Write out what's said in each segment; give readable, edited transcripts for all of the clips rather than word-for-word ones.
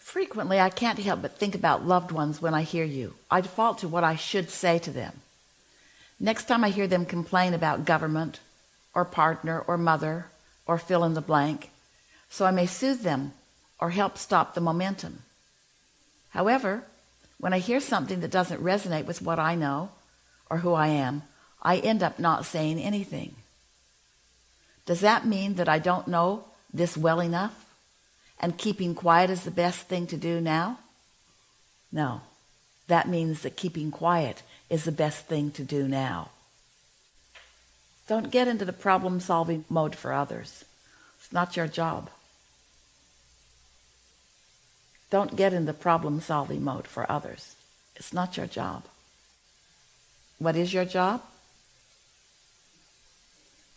Frequently, I can't help but think about loved ones when I hear you. I default to what I should say to them. Next time I hear them complain about government or partner or mother or fill in the blank, so I may soothe them or help stop the momentum. However, when I hear something that doesn't resonate with what I know or who I am, I end up not saying anything. Does that mean that I don't know this well enough and keeping quiet is the best thing to do now? No, that means that keeping quiet is the best thing to do now. Don't get into the problem-solving mode for others. It's not your job. Don't get in the problem-solving mode for others. It's not your job. What is your job?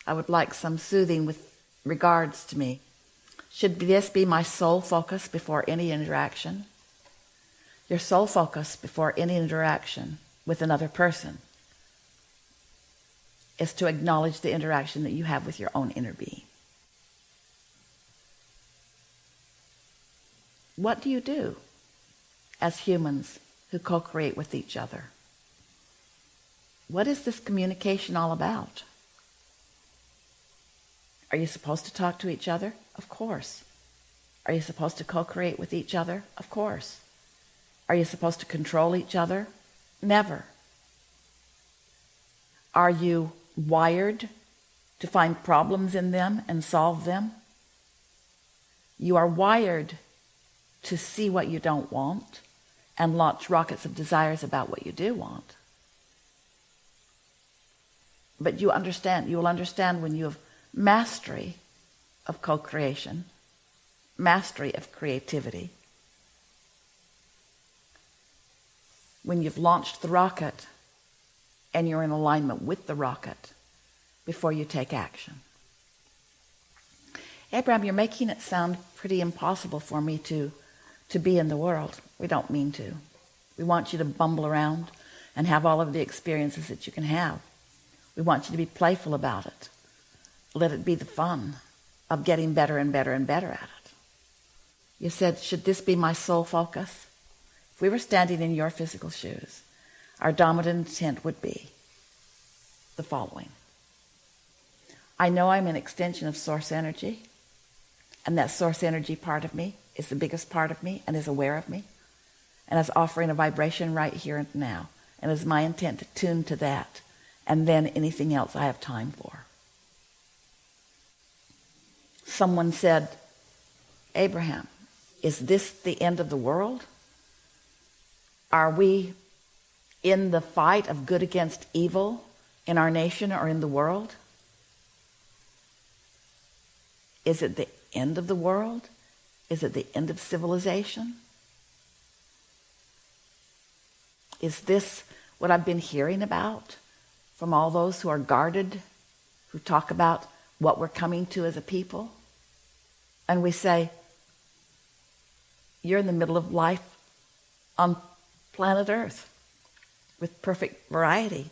I would like some soothing with regards to me. Should this be my sole focus before any interaction? Your sole focus before any interaction with another person is to acknowledge the interaction that you have with your own inner being. What do you do as humans who co-create with each other? What is this communication all about? Are you supposed to talk to each other? Of course. Are you supposed to co-create with each other? Of course. Are you supposed to control each other? Never. Are you wired to find problems in them and solve them? You are wired to see what you don't want and launch rockets of desires about what you do want. But you will understand when you have mastery of co-creation, mastery of creativity, when you've launched the rocket and you're in alignment with the rocket before you take action. Abraham, you're making it sound pretty impossible for me to be in the world. We don't mean to. We want you to bumble around and have all of the experiences that you can have. We want you to be playful about it. Let it be the fun of getting better and better and better at it. You said, should this be my sole focus? If we were standing in your physical shoes, our dominant intent would be the following. I know I'm an extension of source energy, and that source energy part of me is the biggest part of me and is aware of me and is offering a vibration right here and now, and it's my intent to tune to that and then anything else I have time for. Someone said, Abraham, is this the end of the world? Are we in the fight of good against evil in our nation or in the world? Is it the end of the world? Is it the end of civilization? Is this what I've been hearing about from all those who are guarded, who talk about what we're coming to as a people? And we say, you're in the middle of life on planet Earth with perfect variety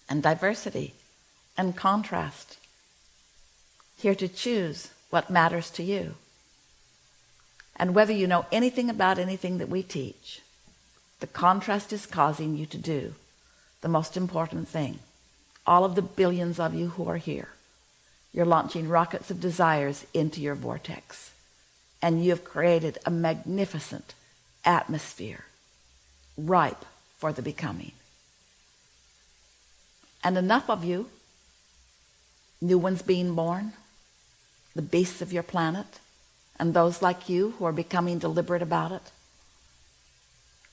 and diversity and contrast, here to choose what matters to you. And whether you know anything about anything that we teach, the contrast is causing you to do the most important thing. All of the billions of you who are here, you're launching rockets of desires into your vortex. And you have created a magnificent atmosphere ripe for the becoming. And enough of you, new ones being born, the beasts of your planet, and those like you who are becoming deliberate about it,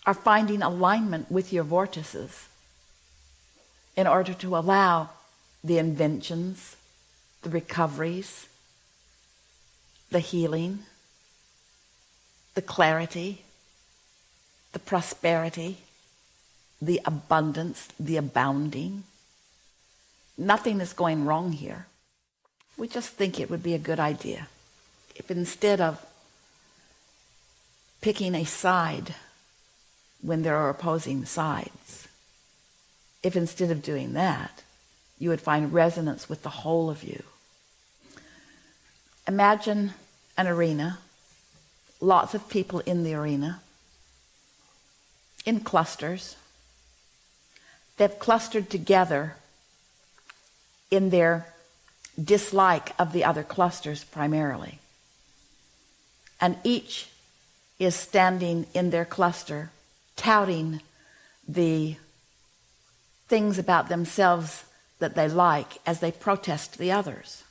are finding alignment with your vortices in order to allow the inventions, the recoveries, the healing, the clarity, the prosperity, the abundance, the abounding. Nothing is going wrong here. We just think it would be a good idea if instead of picking a side when there are opposing sides, if instead of doing that, you would find resonance with the whole of you. Imagine an arena lots of people in the arena, in clusters. They've clustered together in their dislike of the other clusters primarily. And each is standing in their cluster, touting the things about themselves that they like as they protest the others.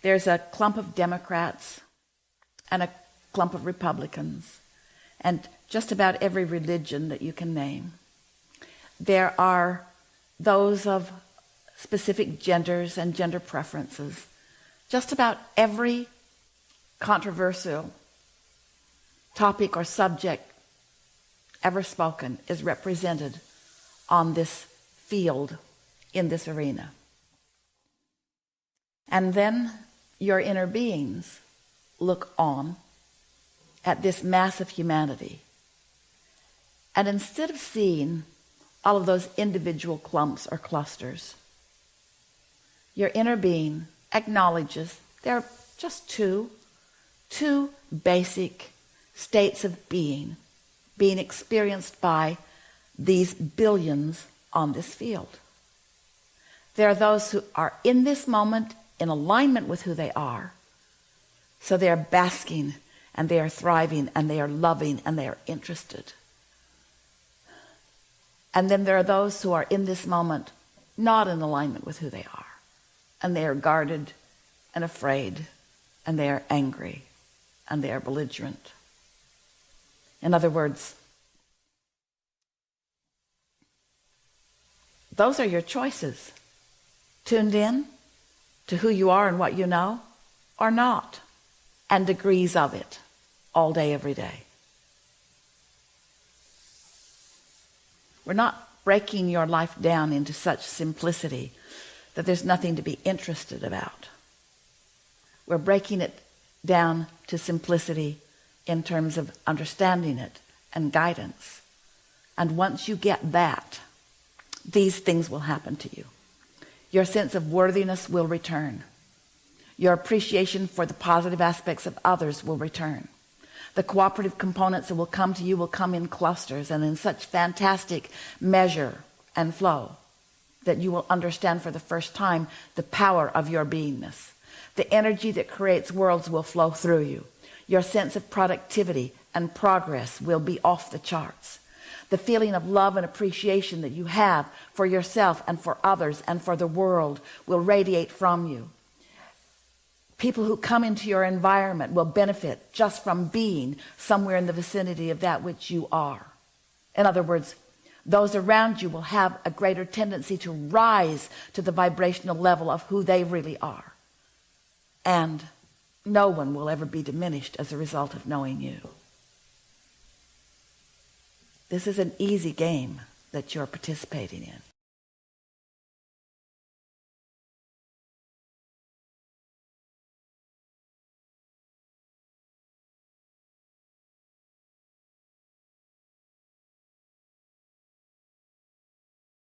There's a clump of Democrats and a clump of Republicans and just about every religion that you can name. There are those of specific genders and gender preferences. Just about every controversial topic or subject ever spoken is represented on this field in this arena. And then your inner beings look on at this mass of humanity. And instead of seeing all of those individual clumps or clusters, your inner being acknowledges there are just two basic states of being experienced by these billions on this field. There are those who are in this moment in alignment with who they are. So they are basking and they are thriving and they are loving and they are interested. And then there are those who are in this moment not in alignment with who they are. And they are guarded and afraid and they are angry and they are belligerent. In other words, those are your choices. Tuned in to who you are and what you know, or not, and degrees of it all day, every day. We're not breaking your life down into such simplicity that there's nothing to be interested about. We're breaking it down to simplicity in terms of understanding it and guidance. And once you get that, these things will happen to you. Your sense of worthiness will return. Your appreciation for the positive aspects of others will return. The cooperative components that will come to you will come in clusters and in such fantastic measure and flow that you will understand for the first time the power of your beingness. The energy that creates worlds will flow through you. Your sense of productivity and progress will be off the charts. The feeling of love and appreciation that you have for yourself and for others and for the world will radiate from you. People who come into your environment will benefit just from being somewhere in the vicinity of that which you are. In other words, those around you will have a greater tendency to rise to the vibrational level of who they really are. And no one will ever be diminished as a result of knowing you. This is an easy game that you're participating in.